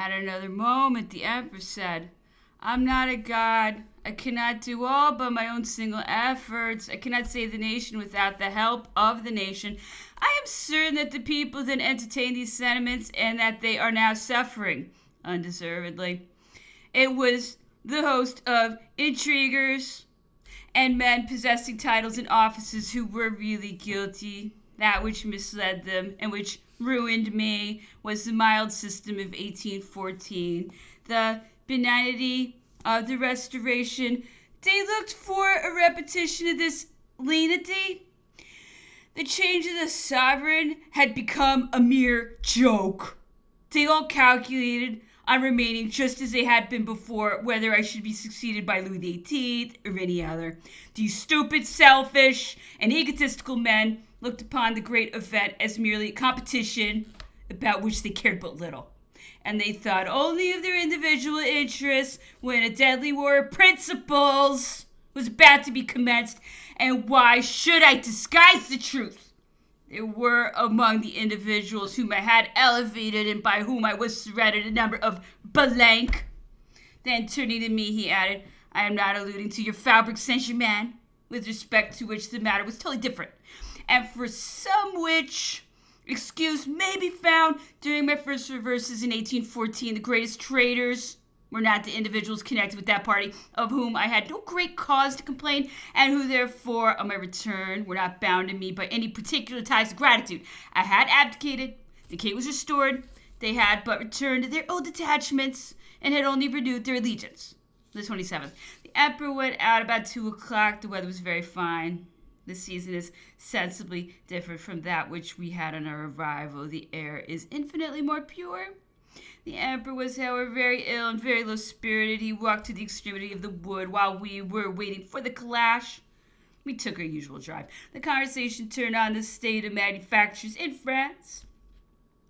At another moment, the emperor said, I'm not a god. I cannot do all by my own single efforts. I cannot save the nation without the help of the nation. I am certain that the people then entertain these sentiments and that they are now suffering undeservedly. It was the host of intriguers and men possessing titles and offices who were really guilty. That which misled them and which ruined me was the mild system of 1814. The benignity of the Restoration. They looked for a repetition of this lenity. The change of the sovereign had become a mere joke. They all calculated on remaining just as they had been before, whether I should be succeeded by Louis XVIII or any other. These stupid, selfish, and egotistical men looked upon the great event as merely a competition about which they cared but little. And they thought only of their individual interests when a deadly war of principles was about to be commenced. And why should I disguise the truth? There were among the individuals whom I had elevated and by whom I was surrounded a number of blank. Then turning to me, he added, I am not alluding to your Faubourg Saint-Germain, with respect to which the matter was totally different, and for some which excuse may be found during my first reverses in 1814. The greatest traitors were not the individuals connected with that party, of whom I had no great cause to complain, and who therefore, on my return, were not bound to me by any particular ties of gratitude. I had abdicated, the king was restored, they had but returned to their old attachments, and had only renewed their allegiance. The 27th. The emperor went out about 2 o'clock. The weather was very fine. The season is sensibly different from that which we had on our arrival. The air is infinitely more pure. The emperor was, however, very ill and very low-spirited. He walked to the extremity of the wood while we were waiting for the calash. We took our usual drive. The conversation turned on the state of manufactures in France.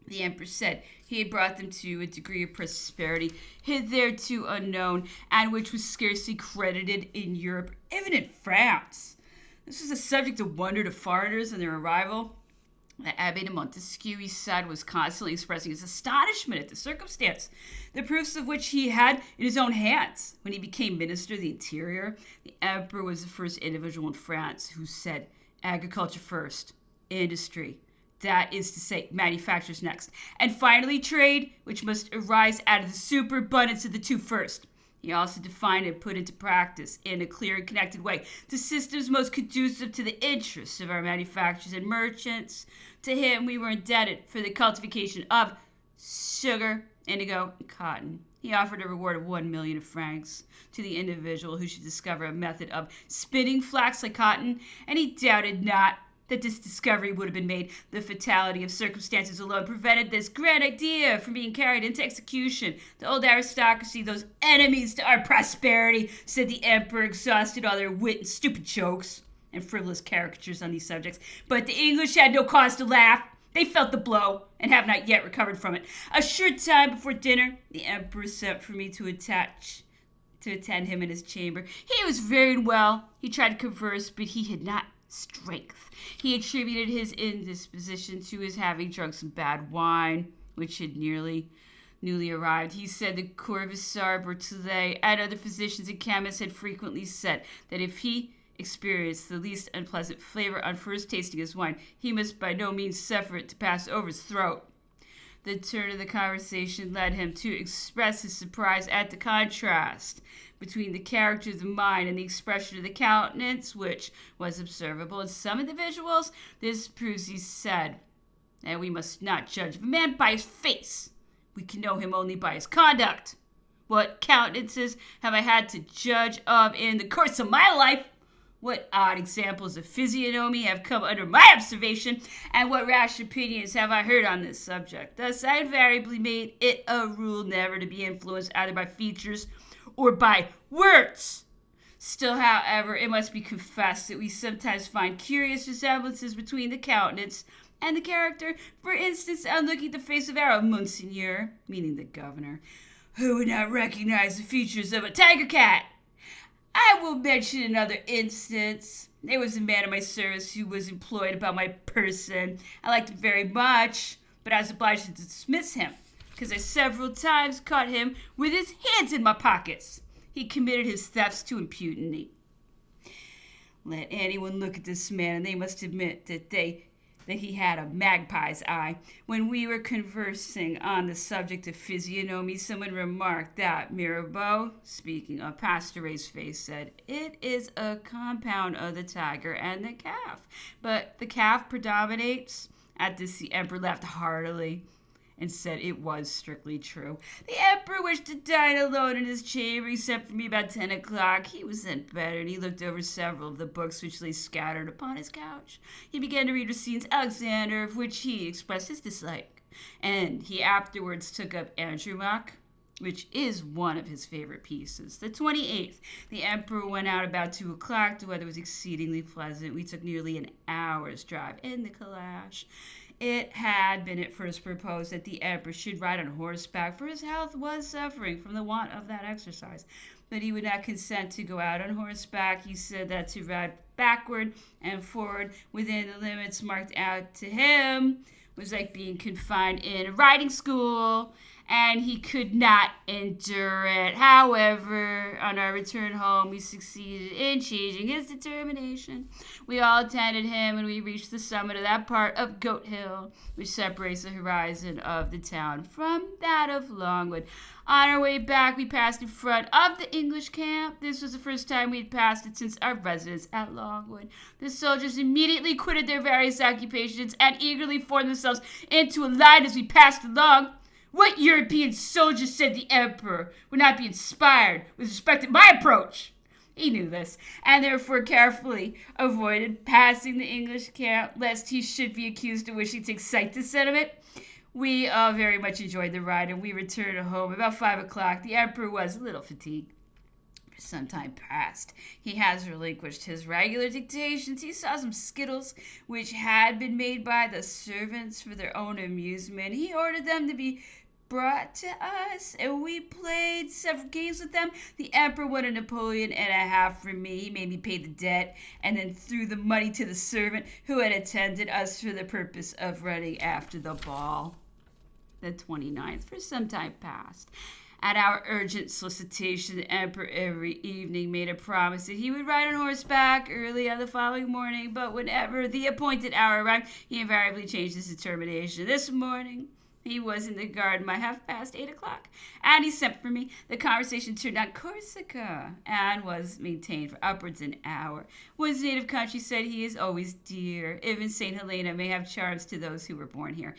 The emperor said he had brought them to a degree of prosperity hitherto unknown, and which was scarcely credited in Europe, even in France. This was a subject of wonder to foreigners on their arrival. The Abbé de Montesquieu, he said, was constantly expressing his astonishment at the circumstance, the proofs of which he had in his own hands. When he became Minister of the Interior, the emperor was the first individual in France who said, agriculture first, industry, that is to say, manufactures next, and finally trade, which must arise out of the superabundance of the two first. He also defined and put into practice, in a clear and connected way, the systems most conducive to the interests of our manufacturers and merchants. To him we were indebted for the cultivation of sugar, indigo, and cotton. He offered a reward of 1,000,000 francs to the individual who should discover a method of spinning flax like cotton, and he doubted not that this discovery would have been made. The fatality of circumstances alone prevented this grand idea from being carried into execution. The old aristocracy, those enemies to our prosperity, said the emperor, exhausted all their wit and stupid jokes and frivolous caricatures on these subjects. But the English had no cause to laugh. They felt the blow and have not yet recovered from it. A short time before dinner, the emperor sent for me to attend him in his chamber. He was very well. He tried to converse, but he had not strength. He attributed his indisposition to his having drunk some bad wine, which had newly arrived. He said the Corvisar, Berthollet, and other physicians and chemists had frequently said that if he experienced the least unpleasant flavor on first tasting his wine, he must by no means suffer it to pass over his throat. The turn of the conversation led him to express his surprise at the contrast between the character of the mind and the expression of the countenance, which was observable in some individuals. This proves, he said, that we must not judge of a man by his face. We can know him only by his conduct. What countenances have I had to judge of in the course of my life? What odd examples of physiognomy have come under my observation, and what rash opinions have I heard on this subject? Thus I invariably made it a rule never to be influenced either by features or by words. Still, however, it must be confessed that we sometimes find curious resemblances between the countenance and the character. For instance, on looking at the face of our Monseigneur, meaning the governor, who would not recognize the features of a tiger cat. I will mention another instance. There was a man in my service who was employed about my person. I liked him very much, but I was obliged to dismiss him, because I several times caught him with his hands in my pockets. He committed his thefts to impunity. Let anyone look at this man, and they must admit that he had a magpie's eye. When we were conversing on the subject of physiognomy, someone remarked that Mirabeau, speaking of Pasteur's face, said, "It is a compound of the tiger and the calf." But the calf predominates. At this, the emperor laughed heartily and said it was strictly true. The emperor wished to dine alone in his chamber. He sent for me about 10 o'clock. He was in bed, and he looked over several of the books which lay scattered upon his couch. He began to read Racine's Alexander, of which he expressed his dislike, and he afterwards took up Andromaque, which is one of his favorite pieces. The 28th, the emperor went out about 2 o'clock. The weather was exceedingly pleasant. We took nearly an hour's drive in the calash. It had been at first proposed that the emperor should ride on horseback, for his health was suffering from the want of that exercise. But he would not consent to go out on horseback. He said that to ride backward and forward within the limits marked out to him was like being confined in a riding school, and he could not endure it. However, on our return home, we succeeded in changing his determination. We all attended him, and we reached the summit of that part of Goat Hill, which separates the horizon of the town from that of Longwood. On our way back, we passed in front of the English camp. This was the first time we had passed it since our residence at Longwood. The soldiers immediately quitted their various occupations and eagerly formed themselves into a line as we passed along. "What European soldier," said the emperor, "would not be inspired with respect to my approach?" He knew this, and therefore carefully avoided passing the English camp, lest he should be accused of wishing to excite the sentiment. We all very much enjoyed the ride, and we returned home about 5 o'clock. The emperor was a little fatigued. For some time past, he has relinquished his regular dictations. He saw some skittles which had been made by the servants for their own amusement. He ordered them to be brought to us, and we played several games with them. The emperor won a Napoleon and a half from me. He made me pay the debt, and then threw the money to the servant who had attended us for the purpose of running after the ball. The 29th, for some time past. At our urgent solicitation, the emperor every evening made a promise that he would ride on horseback early on the following morning, but whenever the appointed hour arrived, he invariably changed his determination. This morning, he was in the garden by 8:30 o'clock, and he sent for me. The conversation turned on Corsica, and was maintained for upwards an hour. One's native country, said he, is always dear. Even St. Helena may have charms to those who were born here.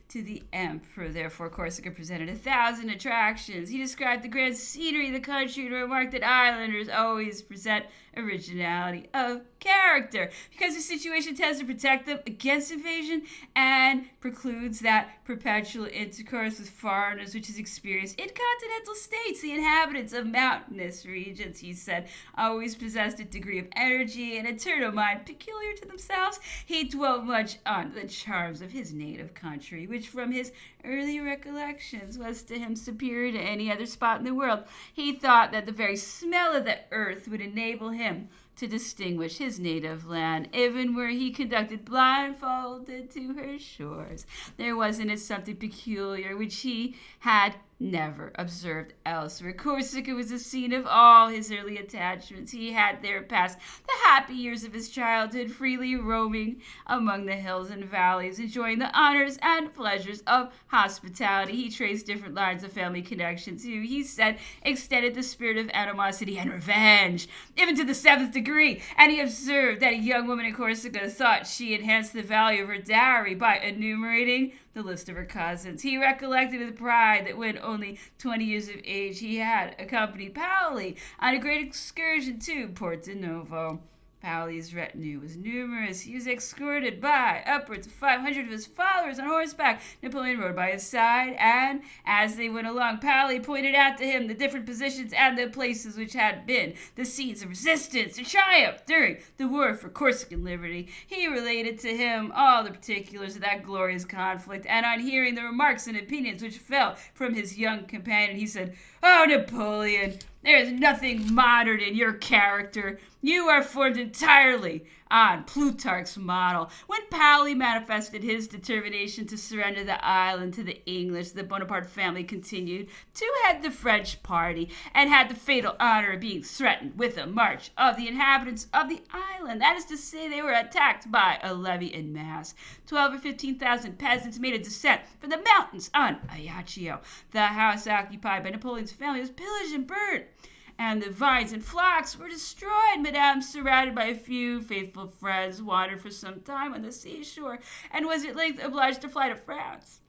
To the emperor, therefore, Corsica presented 1,000 attractions. He described the grand scenery of the country and remarked that islanders always present originality of character because the situation tends to protect them against invasion and precludes that perpetual intercourse with foreigners which is experienced in continental states. The inhabitants of mountainous regions, he said, always possessed a degree of energy and eternal mind peculiar to themselves. He dwelt much on the charms of his native country, which from his early recollections was to him superior to any other spot in the world. He thought that the very smell of the earth would enable him to distinguish his native land, even were he conducted blindfolded to her shores. There was in it something peculiar which he had never observed elsewhere. Corsica was the scene of all his early attachments. He had there passed the happy years of his childhood, freely roaming among the hills and valleys, enjoying the honors and pleasures of hospitality. He traced different lines of family connections who, he said, extended the spirit of animosity and revenge, even to the 7th degree, and he observed that a young woman in Corsica thought she enhanced the value of her dowry by enumerating the list of her cousins. He recollected with pride that when only 20 years of age, he had accompanied Paoli on a great excursion to Porto Novo. Paoli's retinue was numerous. He was escorted by upwards of 500 of his followers on horseback. Napoleon rode by his side, and as they went along, Paoli pointed out to him the different positions and the places which had been the scenes of resistance and triumph during the war for Corsican liberty. He related to him all the particulars of that glorious conflict, and on hearing the remarks and opinions which fell from his young companion, he said, "Oh, Napoleon, There is nothing modern in your character. You are formed entirely on Plutarch's model. When Paoli manifested his determination to surrender the island to the English, the Bonaparte family continued to head the French party and had the fatal honor of being threatened with a march of the inhabitants of the island. That is to say, they were attacked by a levy en masse. 12 or 15,000 peasants made a descent from the mountains on Ajaccio. The house occupied by Napoleon's family was pillaged and burned, and the vines and flocks were destroyed. Madame, surrounded by a few faithful friends, wandered for some time on the seashore and was at length obliged to fly to France.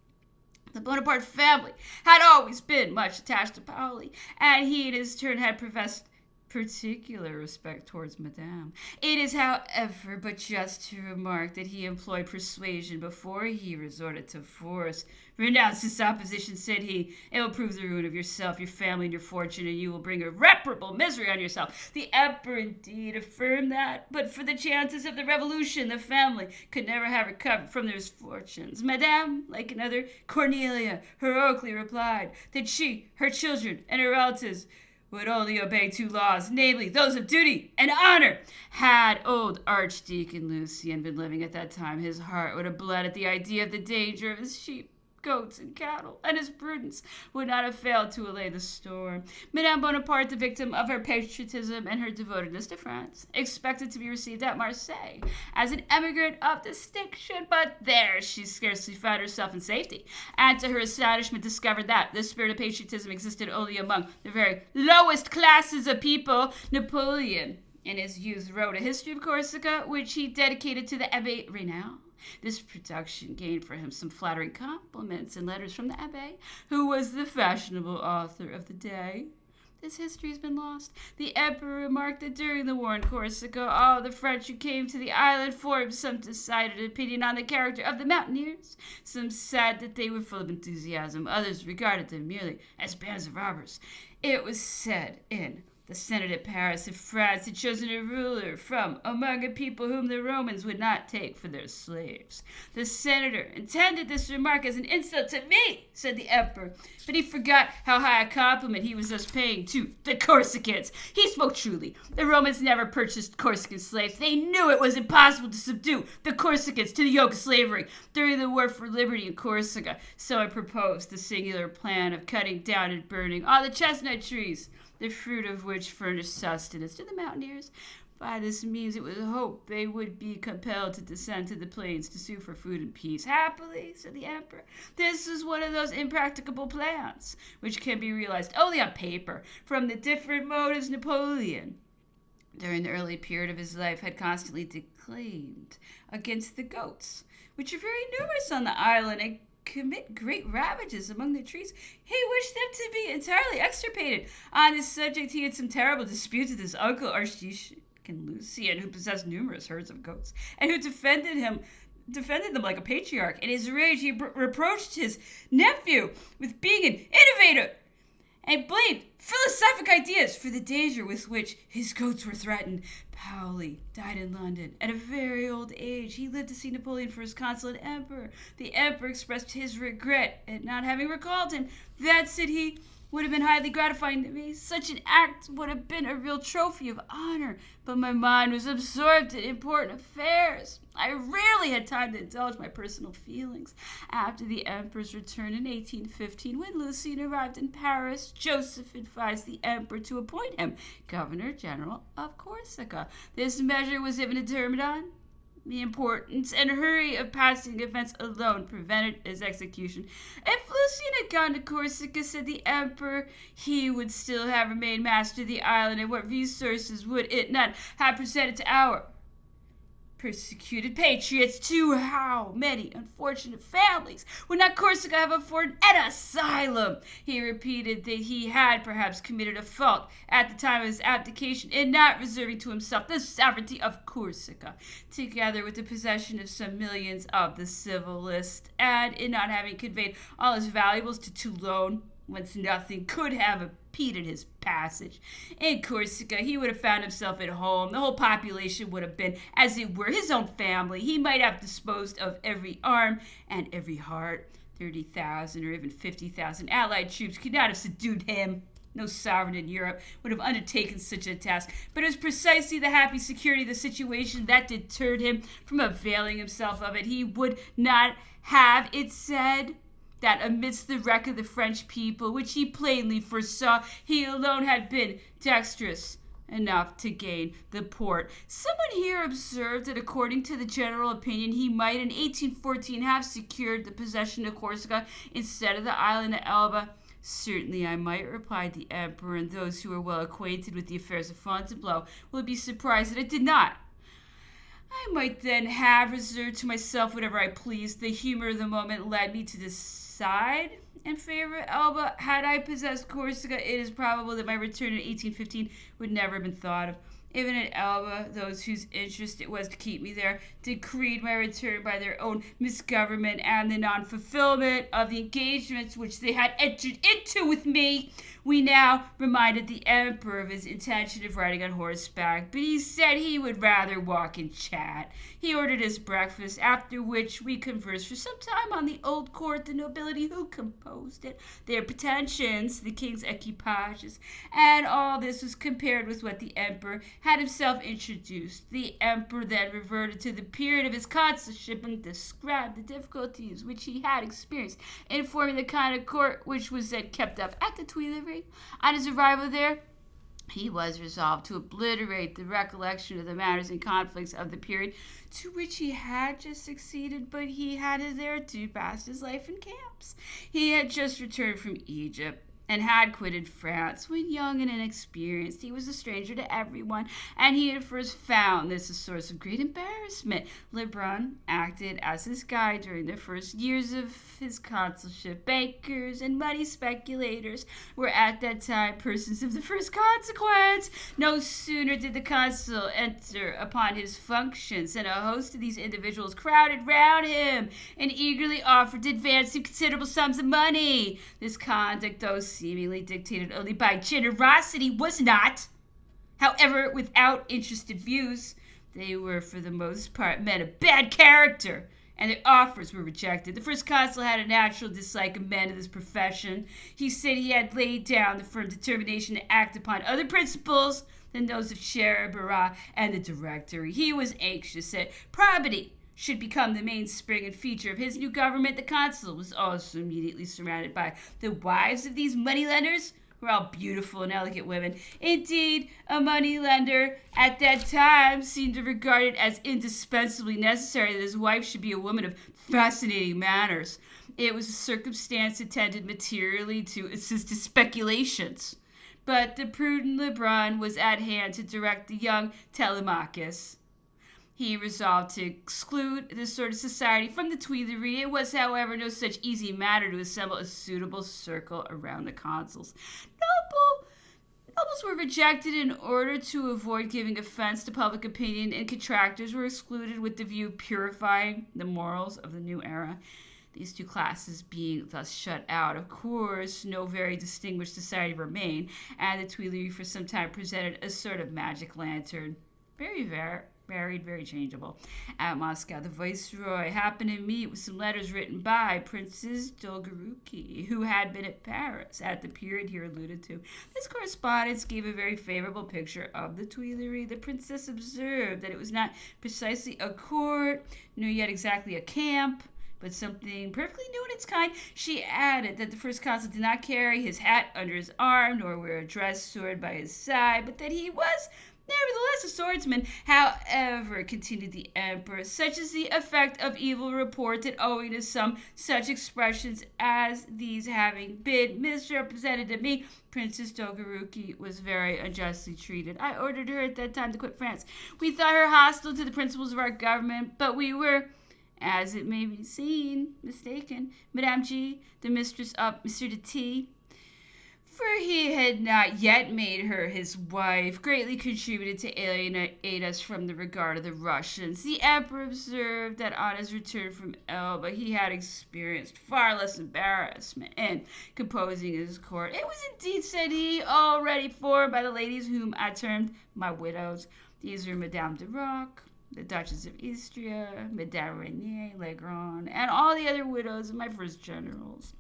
The Bonaparte family had always been much attached to Paoli, and he in his turn had professed particular respect towards Madame. It is, however, but just to remark that he employed persuasion before he resorted to force. Renounce this opposition, said he. It will prove the ruin of yourself, your family, and your fortune, and you will bring irreparable misery on yourself. The emperor indeed affirmed that, but for the chances of the revolution, the family could never have recovered from their misfortunes. Madame, like another Cornelia, heroically replied that she, her children, and her relatives would only obey two laws, namely those of duty and honor. Had old Archdeacon Lucien been living at that time, his heart would have bled at the idea of the danger of his sheep, goats, and cattle, and his prudence would not have failed to allay the storm. Madame Bonaparte, the victim of her patriotism and her devotedness to France, expected to be received at Marseille as an emigrant of distinction, but there she scarcely found herself in safety, and to her astonishment discovered that the spirit of patriotism existed only among the very lowest classes of people. Napoleon, in his youth, wrote a history of Corsica, which he dedicated to the Abbé Raynal. This production gained for him some flattering compliments and letters from the Abbé, who was the fashionable author of the day. This history has been lost. The emperor remarked that during the war in Corsica, all the French who came to the island formed some decided opinion on the character of the mountaineers. Some said that they were full of enthusiasm. Others regarded them merely as bands of robbers. It was said in the Senate at Paris that France had chosen a ruler from among a people whom the Romans would not take for their slaves. The senator intended this remark as an insult to me, said the emperor, but he forgot how high a compliment he was thus paying to the Corsicans. He spoke truly. The Romans never purchased Corsican slaves. They knew it was impossible to subdue the Corsicans to the yoke of slavery during the war for liberty in Corsica. So I proposed the singular plan of cutting down and burning all the chestnut trees, the fruit of which furnished sustenance to the mountaineers. By this means it was hoped they would be compelled to descend to the plains to sue for food and peace. Happily, said the emperor, this is one of those impracticable plans which can be realized only on paper. From the different motives, Napoleon, during the early period of his life, had constantly declaimed against the goats, which are very numerous on the island and commit great ravages among the trees. He wished them to be entirely extirpated. On this subject, he had some terrible disputes with his uncle Archdeacon Lucien, who possessed numerous herds of goats, and who defended them like a patriarch. In his rage, he reproached his nephew with being an innovator and blamed philosophic ideas for the danger with which his goats were threatened. Paoli died in London at a very old age. He lived to see Napoleon first consul and emperor. The emperor expressed his regret at not having recalled him. That, said he, would have been highly gratifying to me. Such an act would have been a real trophy of honor, but my mind was absorbed in important affairs. I rarely had time to indulge my personal feelings. After the emperor's return in 1815, when Lucien arrived in Paris, Joseph advised the emperor to appoint him governor-general of Corsica. This measure was even determined on. The importance and hurry of passing events alone prevented his execution. If Lucien had gone to Corsica, said the emperor, he would still have remained master of the island, and what resources would it not have presented to our persecuted patriots? To how many unfortunate families would not Corsica have afforded an asylum? He repeated that he had perhaps committed a fault at the time of his abdication in not reserving to himself the sovereignty of Corsica, together with the possession of some millions of the civil list, and in not having conveyed all his valuables to Toulon, whence nothing could have impeded his passage. In Corsica, he would have found himself at home. The whole population would have been, as it were, his own family. He might have disposed of every arm and every heart. 30,000 or even 50,000 allied troops could not have subdued him. No sovereign in Europe would have undertaken such a task, but it was precisely the happy security of the situation that deterred him from availing himself of it. He would not have it said that amidst the wreck of the French people, which he plainly foresaw, he alone had been dexterous enough to gain the port. Someone here observed that according to the general opinion, he might in 1814 have secured the possession of Corsica instead of the island of Elba. Certainly I might, replied the emperor, and those who are well acquainted with the affairs of Fontainebleau will be surprised that it did not. I might then have reserved to myself whatever I pleased. The humor of the moment led me to decide in favor of Elba. Had I possessed Corsica, it is probable that my return in 1815 would never have been thought of. Even at Elba, those whose interest it was to keep me there decreed my return by their own misgovernment and the non-fulfillment of the engagements which they had entered into with me. We now reminded the emperor of his intention of riding on horseback, but he said he would rather walk and chat. He ordered his breakfast, after which we conversed for some time on the old court, the nobility who composed it, their pretensions, the king's equipages, and all this was compared with what the emperor had himself introduced. The emperor then reverted to the period of his consulship and described the difficulties which he had experienced in forming the kind of court which was then kept up at the Tuileries. On his arrival there, he was resolved to obliterate the recollection of the matters and conflicts of the period to which he had just succeeded, but he had hitherto passed his life in camps. He had just returned from Egypt and had quitted France when young and inexperienced. He was a stranger to everyone, and he at first found this a source of great embarrassment. Lebrun acted as his guide during the first years of his consulship. Bankers and money speculators were at that time persons of the first consequence. No sooner did the consul enter upon his functions than a host of these individuals crowded round him and eagerly offered to advance him considerable sums of money. This conduct, though seemingly dictated only by generosity, was not, however, without interested views. They were, for the most part, men of bad character, and their offers were rejected. The first consul had a natural dislike of men of this profession. He said he had laid down the firm determination to act upon other principles than those of Cherbury and the Directory. He was anxious that probity should become the mainspring and feature of his new government. The consul was also immediately surrounded by the wives of these moneylenders, who were all beautiful and elegant women. Indeed, a moneylender at that time seemed to regard it as indispensably necessary that his wife should be a woman of fascinating manners. It was a circumstance intended materially to assist his speculations. But the prudent Lebrun was at hand to direct the young Telemachus. He resolved to exclude this sort of society from the Tuileries. It was, however, no such easy matter to assemble a suitable circle around the consuls. Nobles were rejected in order to avoid giving offense to public opinion, and contractors were excluded with the view of purifying the morals of the new era. These two classes being thus shut out, of course, no very distinguished society remained, and the Tuileries for some time presented a sort of magic lantern. Varied, very changeable. At Moscow, the viceroy happened to meet with some letters written by Princess Dolgoruki, who had been at Paris at the period here alluded to. This correspondence gave a very favorable picture of the Tuileries. The princess observed that it was not precisely a court, nor yet exactly a camp, but something perfectly new in its kind. She added that the first consul did not carry his hat under his arm, nor wear a dress sword by his side, but that he was nevertheless a swordsman. However, continued the emperor, such is the effect of evil report that owing to some such expressions as these having been misrepresented to me, Princess Dolgoruki was very unjustly treated. I ordered her at that time to quit France. We thought her hostile to the principles of our government, but we were, as it may be seen, mistaken. Madame G, the mistress of Monsieur de T, for he had not yet made her his wife, greatly contributed to alienate us from the regard of the Russians. The emperor observed that on his return from Elba he had experienced far less embarrassment in composing his court. It was indeed, said he, already formed by the ladies whom I termed my widows. These are Madame de Roc, the Duchess of Istria, Madame Renier, Legrand, and all the other widows of my first generals.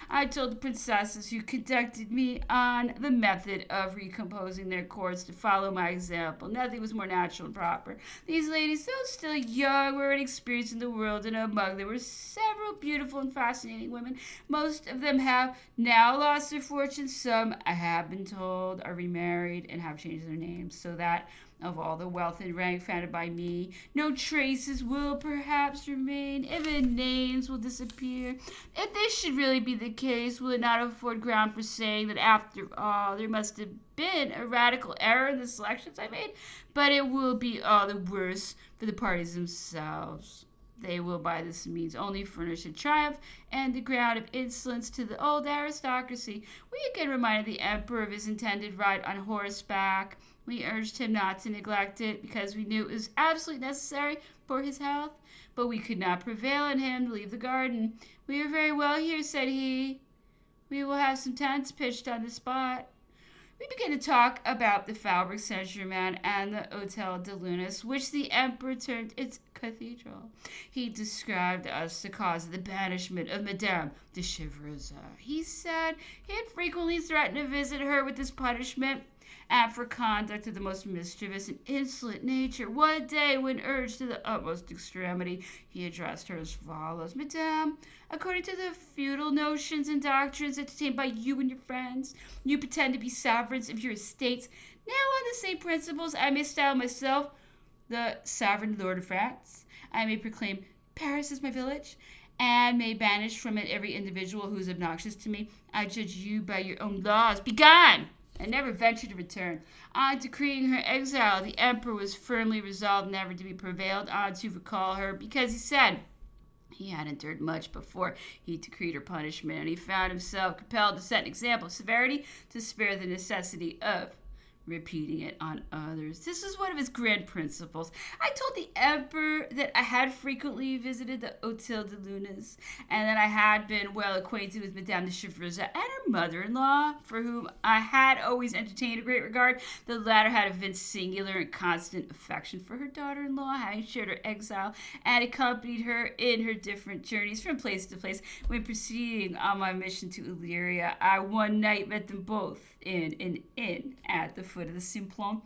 I told the princesses who conducted me on the method of recomposing their courts to follow my example. Nothing was more natural and proper. These ladies, though still young, were inexperienced in the world, and among them were several beautiful and fascinating women. Most of them have now lost their fortunes. Some, I have been told, are remarried and have changed their names, so that of all the wealth and rank founded by me, no traces will perhaps remain. Even names will disappear. If this should really be the case, will it not afford ground for saying that after all there must have been a radical error in the selections I made? But it will be all the worse for the parties themselves. They will by this means only furnish a triumph and the ground of insolence to the old aristocracy. We again reminded the emperor of his intended ride on horseback. We urged him not to neglect it because we knew it was absolutely necessary for his health, but we could not prevail on him to leave the garden. We are very well here, said he. We will have some tents pitched on the spot. We began to talk about the Faubourg Saint-Germain and the Hôtel de Luna, which the emperor termed its cathedral. He described to us the cause of the banishment of Madame de Chevreuse. He said he had frequently threatened to visit her with this punishment, and for conduct of the most mischievous and insolent nature. One day, when urged to the utmost extremity, he addressed her as follows: Madame, according to the feudal notions and doctrines entertained by you and your friends, you pretend to be sovereigns of your estates. Now, on the same principles, I may style myself the sovereign lord of France. I may proclaim Paris as my village, and may banish from it every individual who is obnoxious to me. I judge you by your own laws. Begone! And never ventured to return. On decreeing her exile, the emperor was firmly resolved never to be prevailed on to recall her, because he said he had endured much before he decreed her punishment, and he found himself compelled to set an example of severity to spare the necessity of repeating it on others. This was one of his grand principles. I told the emperor that I had frequently visited the Hôtel de Luna, and that I had been well acquainted with Madame de Chevreuse and her mother-in-law, for whom I had always entertained a great regard. The latter had evinced singular and constant affection for her daughter-in-law, having shared her exile and accompanied her in her different journeys from place to place. When proceeding on my mission to Illyria, I one night met them both in an inn at the foot of the Simplon.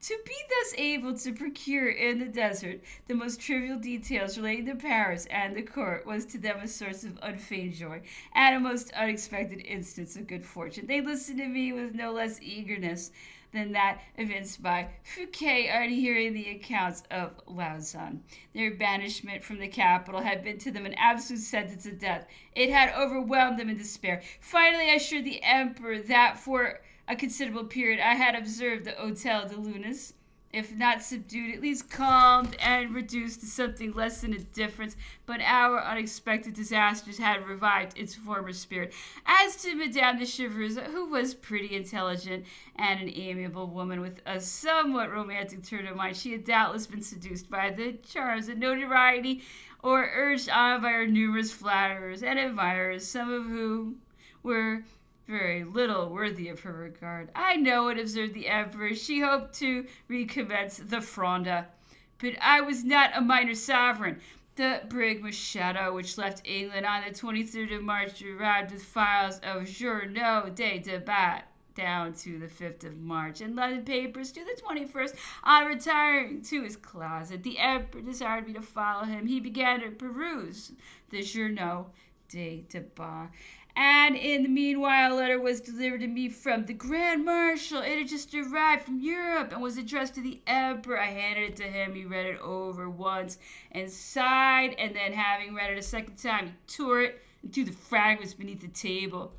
To be thus able to procure in the desert the most trivial details relating to Paris and the court was to them a source of unfeigned joy and a most unexpected instance of good fortune. They listened to me with no less eagerness than that evinced by Fouquet on hearing the accounts of Lausanne. Their banishment from the capital had been to them an absolute sentence of death. It had overwhelmed them in despair. Finally, I assured the emperor that for a considerable period I had observed the Hôtel de Luna, if not subdued, at least calmed and reduced to something less than indifference, but our unexpected disasters had revived its former spirit. As to Madame de Chevreuse, who was pretty intelligent and an amiable woman with a somewhat romantic turn of mind, she had doubtless been seduced by the charms and notoriety, or urged on by her numerous flatterers and admirers, some of whom were very little worthy of her regard. I know it, observed the emperor. She hoped to recommence the Fronde, but I was not a minor sovereign. The brig Machado, which left England on the 23rd of March, arrived with files of Journaux de Debat down to the 5th of March, and London papers to the 21st. On retiring to his closet, the emperor desired me to follow him. He began to peruse the Journaux de Debat, and in the meanwhile, a letter was delivered to me from the Grand Marshal. It had just arrived from Europe and was addressed to the Emperor. I handed it to him. He read it over once and sighed, and then, having read it a second time, he tore it and threw the fragments beneath the table.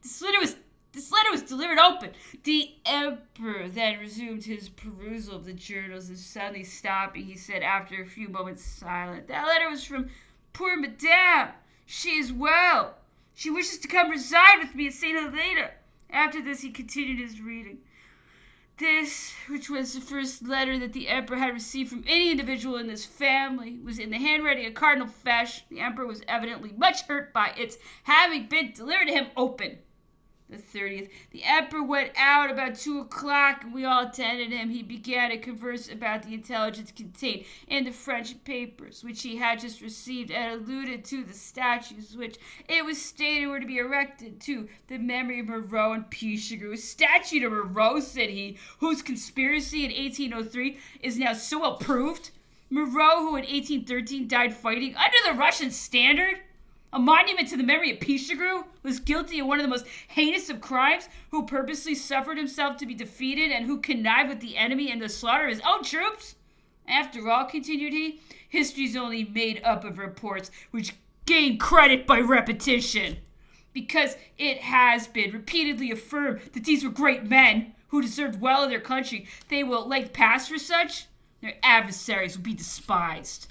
This letter was delivered open. The Emperor then resumed his perusal of the journals, and suddenly stopping, he said, after a few moments silent, "That letter was from poor Madame. She is well. She wishes to come reside with me at St. Helena." After this, he continued his reading. This, which was the first letter that the emperor had received from any individual in this family, was in the handwriting of Cardinal Fesch. The emperor was evidently much hurt by its having been delivered to him open. the 30th. The emperor went out about 2 o'clock, and we all attended him. He began to converse about the intelligence contained in the French papers, which he had just received, and alluded to the statues which it was stated were to be erected to the memory of Moreau and Pichegru. A statue to Moreau, said he, whose conspiracy in 1803 is now so well proved. Moreau, who in 1813 died fighting under the Russian standard, a monument to the memory of Pichegru, was guilty of one of the most heinous of crimes, who purposely suffered himself to be defeated and who connived with the enemy in the slaughter of his own troops. After all, continued he, history is only made up of reports which gain credit by repetition, because it has been repeatedly affirmed that these were great men who deserved well of their country. They will at length pass for such. Their adversaries will be despised.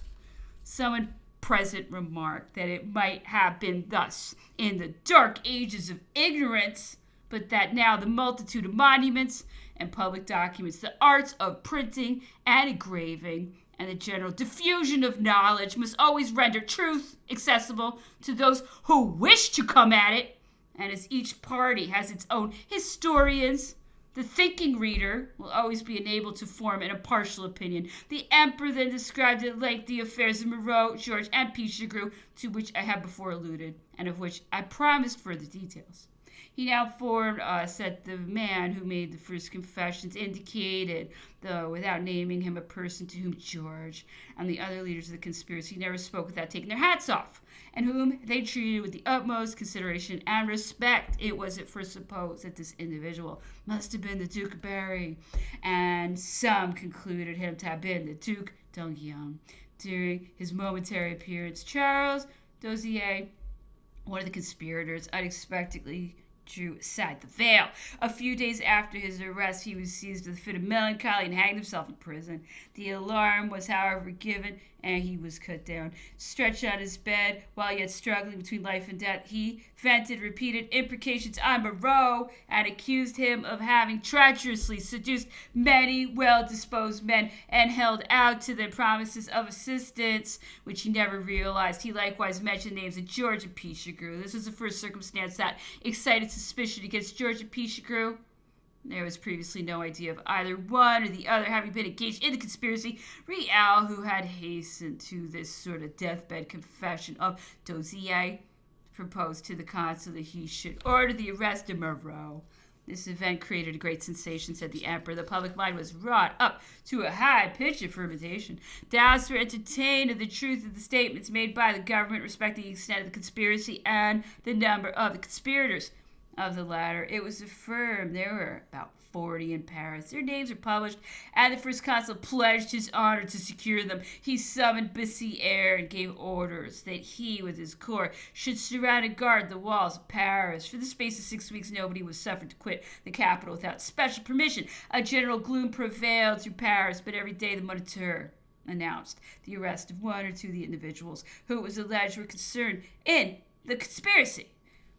Someone present remarked that it might have been thus in the dark ages of ignorance, but that now the multitude of monuments and public documents, the arts of printing and engraving, and the general diffusion of knowledge must always render truth accessible to those who wish to come at it. And as each party has its own historians, the thinking reader will always be enabled to form an impartial opinion. The emperor then described at length the affairs of Moreau, George, and Pichegru, to which I have before alluded, and of which I promised further details. He now informed us that the man who made the first confessions indicated, though without naming him, a person to whom George and the other leaders of the conspiracy never spoke without taking their hats off, and whom they treated with the utmost consideration and respect. It was at first supposed that this individual must have been the Duke of Berry, and some concluded him to have been the Duke d'Enghien. During his momentary appearance, Charles Dozier, one of the conspirators, unexpectedly drew aside the veil. A few days after his arrest, he was seized with a fit of melancholy and hanged himself in prison. The alarm was, however, given, and he was cut down. Stretched on his bed, while yet struggling between life and death, he vented repeated imprecations on Moreau and accused him of having treacherously seduced many well-disposed men and held out to them promises of assistance, which he never realized. He likewise mentioned names of George and Pichegru. This was the first circumstance that excited suspicion against George and Pichegru. There was previously no idea of either one or the other having been engaged in the conspiracy. Rial, who had hastened to this sort of deathbed confession of Dozier, proposed to the consul that he should order the arrest of Moreau. This event created a great sensation, said the emperor. The public mind was wrought up to a high pitch of fermentation. Doubts were entertained of the truth of the statements made by the government respecting the extent of the conspiracy and the number of the conspirators. Of the latter, it was affirmed there were about 40 in Paris. Their names were published, and the first consul pledged his honor to secure them. He summoned Bessières and gave orders that he, with his corps, should surround and guard the walls of Paris. For the space of 6 weeks, nobody was suffered to quit the capital without special permission. A general gloom prevailed through Paris, but every day the Moniteur announced the arrest of one or two of the individuals who it was alleged were concerned in the conspiracy.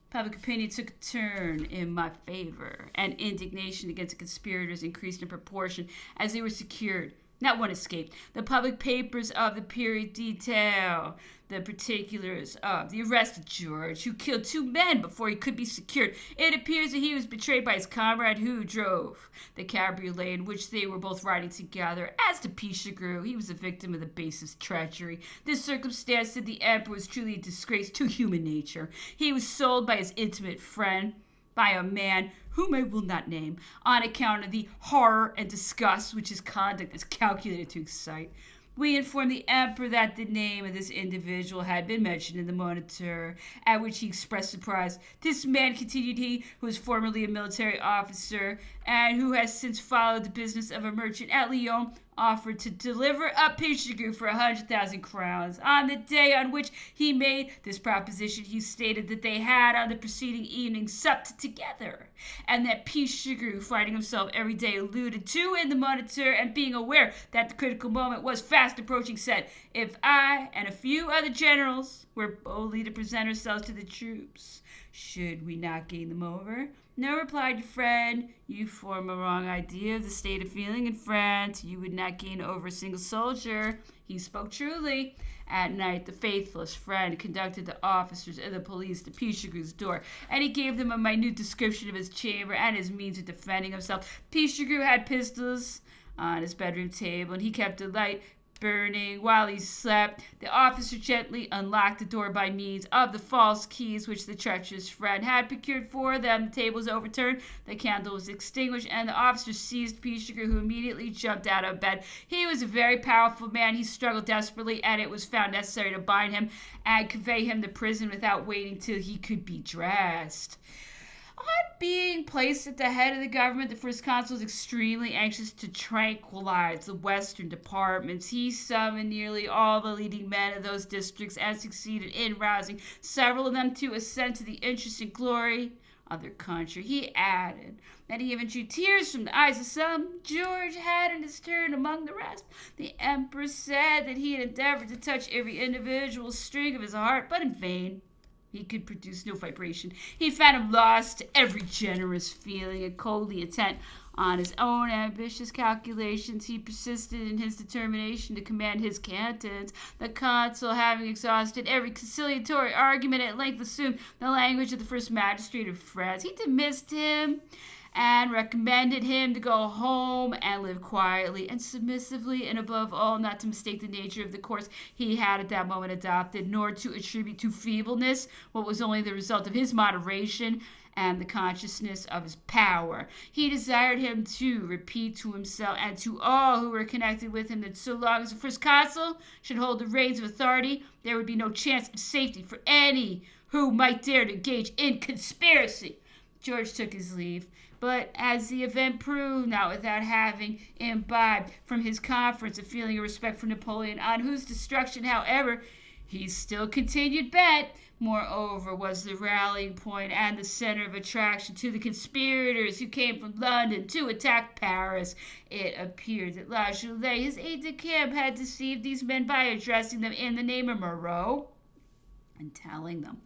Public opinion took a turn in my favor, and indignation against the conspirators increased in proportion as they were secured. Not one escaped. The public papers of the period detail the particulars of the arrest of George, who killed 2 men before he could be secured. It appears that he was betrayed by his comrade who drove the cabriolet in which they were both riding together. As to Pichegru, he was a victim of the basest treachery. This circumstance, said the emperor, was truly a disgrace to human nature. He was sold by his intimate friend, by a man whom I will not name, on account of the horror and disgust which his conduct is calculated to excite. We informed the emperor that the name of this individual had been mentioned in the Moniteur, at which he expressed surprise. This man, continued he, who was formerly a military officer and who has since followed the business of a merchant at Lyon, offered to deliver up Pichegru for 100,000 crowns. On the day on which he made this proposition, he stated that they had on the preceding evening supped together, and that Pichegru, finding himself every day alluded to in the Moniteur, and being aware that the critical moment was fast approaching, said, "If I and a few other generals were boldly to present ourselves to the troops, should we not gain them over?" "No," replied your friend, "you form a wrong idea of the state of feeling in France. You would not gain over a single soldier." He spoke truly. At night, the faithless friend conducted the officers and the police to Pichegru's door, and he gave them a minute description of his chamber and his means of defending himself. Pichegru had pistols on his bedroom table, and he kept a light burning while he slept. The officer gently unlocked the door by means of the false keys which the treacherous friend had procured for them. The table was overturned, the candle was extinguished, and the officer seized Pichegru, who immediately jumped out of bed. He was a very powerful man. He struggled desperately, and it was found necessary to bind him and convey him to prison without waiting till he could be dressed. On being placed at the head of the government, the first consul was extremely anxious to tranquilize the western departments. He summoned nearly all the leading men of those districts and succeeded in rousing several of them to assent to the interest and glory of their country. He added that he even drew tears from the eyes of some. George had in his turn among the rest. The emperor said that he had endeavored to touch every individual string of his heart, but in vain. He could produce no vibration. He found him lost to every generous feeling and coldly intent on his own ambitious calculations. He persisted in his determination to command his cantons. The consul, having exhausted every conciliatory argument, at length assumed the language of the first magistrate of France. He dismissed him and recommended him to go home and live quietly and submissively, and above all, not to mistake the nature of the course he had at that moment adopted, nor to attribute to feebleness what was only the result of his moderation and the consciousness of his power. He desired him to repeat to himself and to all who were connected with him that so long as the first consul should hold the reins of authority, there would be no chance of safety for any who might dare to engage in conspiracy. George took his leave, but as the event proved, not without having imbibed from his conference a feeling of respect for Napoleon, on whose destruction, however, he still continued bent. Moreover, was the rallying point and the center of attraction to the conspirators who came from London to attack Paris. It appeared that La Jolie, his aide-de-camp, had deceived these men by addressing them in the name of Moreau and telling them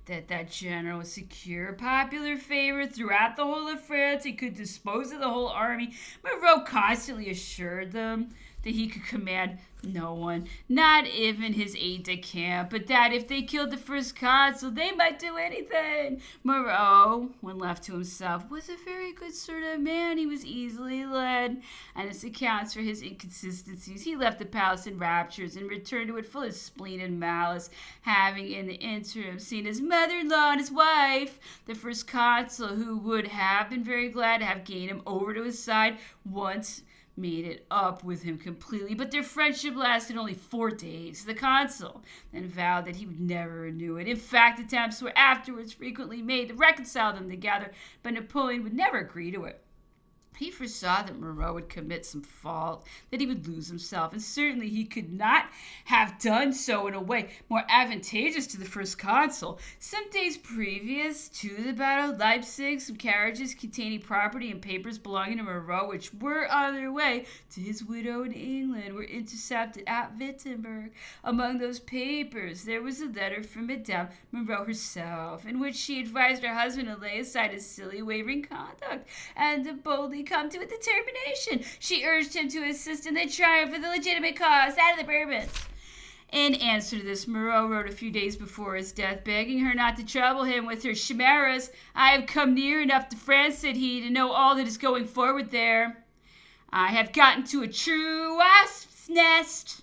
that general would secure popular favor throughout the whole of France. He could dispose of the whole army. Moreau constantly assured them that he could command no one, not even his aide-de-camp, but that if they killed the first consul, they might do anything. Moreau, when left to himself, was a very good sort of man. He was easily led, and this accounts for his inconsistencies. He left the palace in raptures and returned to it full of spleen and malice, having in the interim seen his mother-in-law and his wife. The first consul, who would have been very glad to have gained him over to his side, once made it up with him completely, but their friendship lasted only 4 days. The consul then vowed that he would never renew it. In fact, attempts were afterwards frequently made to reconcile them together, but Napoleon would never agree to it. He foresaw that Moreau would commit some fault, that he would lose himself, and certainly he could not have done so in a way more advantageous to the first consul. Some days previous to the Battle of Leipzig, some carriages containing property and papers belonging to Moreau, which were on their way to his widow in England, were intercepted at Wittenberg. Among those papers, there was a letter from Madame Moreau herself, in which she advised her husband to lay aside his silly, wavering conduct and to boldly come to a determination. She urged him to assist in the triumph of the legitimate cause, that of the Bourbons. In answer to this, Moreau wrote a few days before his death, begging her not to trouble him with her chimeras. "I have come near enough to France," said he, "to know all that is going forward there. I have gotten to a true wasp's nest."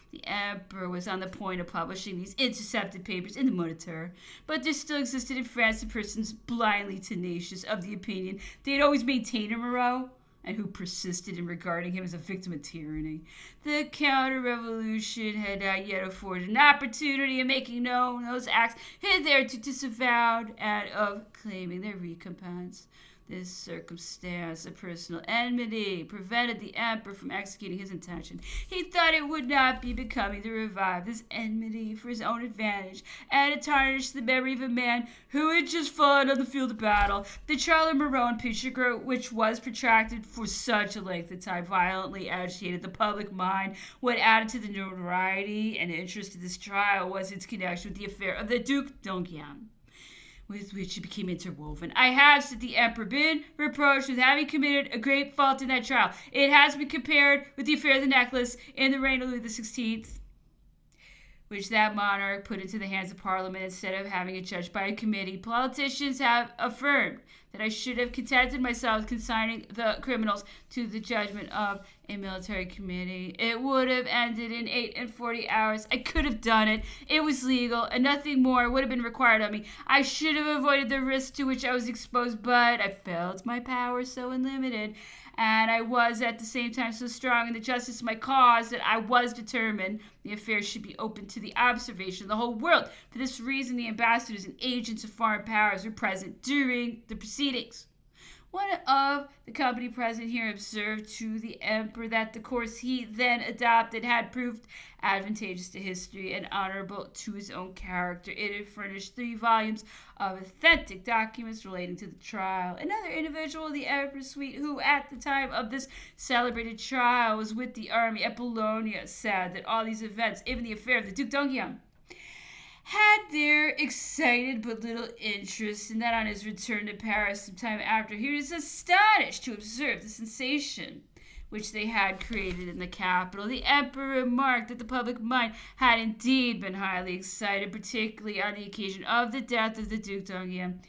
The emperor was on the point of publishing these intercepted papers in the Moniteur, but there still existed in France persons blindly tenacious of the opinion they had always maintained of Moreau, and who persisted in regarding him as a victim of tyranny. The counter-revolution had not yet afforded an opportunity of making known those acts hitherto disavowed and of claiming their recompense. This circumstance of personal enmity prevented the emperor from executing his intention. He thought it would not be becoming to revive this enmity for his own advantage, and to tarnish the memory of a man who had just fallen on the field of battle. The trial of Moreau and Pichegru, which was protracted for such a length of time, violently agitated the public mind. What added to the notoriety and interest of this trial was its connection with the affair of the Duc d'Enghien, with which it became interwoven. I have, said the emperor, been reproached with having committed a great fault in that trial. It has been compared with the affair of the necklace in the reign of Louis XVI, which that monarch put into the hands of Parliament instead of having it judged by a committee. Politicians have affirmed that I should have contented myself with consigning the criminals to the judgment of a military committee. It would have ended in 8 and 40 hours. I could have done it. It was legal, and nothing more would have been required of me. I should have avoided the risk to which I was exposed, but I felt my power so unlimited, and I was at the same time so strong in the justice of my cause that I was determined the affair should be open to the observation of the whole world. For this reason, the ambassadors and agents of foreign powers were present during the proceedings. One of the company present here observed to the emperor that the course he then adopted had proved advantageous to history and honorable to his own character. It had furnished 3 volumes of authentic documents relating to the trial. Another individual of the emperor's suite, who at the time of this celebrated trial was with the army at Bologna, said that all these events, even the affair of the Duc d'Enghien, had their excited but little interest, and that on his return to Paris some time after, he was astonished to observe the sensation which they had created in the capital. The emperor remarked that the public mind had indeed been highly excited, particularly on the occasion of the death of the Duc d'Enghien,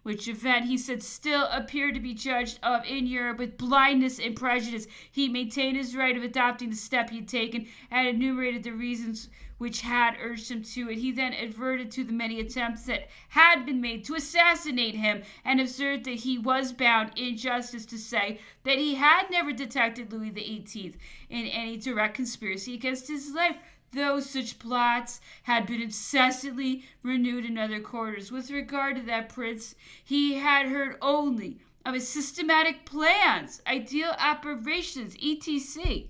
which event, he said, still appeared to be judged of in Europe with blindness and prejudice. He maintained his right of adopting the step he had taken and enumerated the reasons which had urged him to it. He then adverted to the many attempts that had been made to assassinate him, and observed that he was bound in justice to say that he had never detected Louis XVIII in any direct conspiracy against his life, though such plots had been incessantly renewed in other quarters. With regard to that prince, he had heard only of his systematic plans, ideal operations, etc.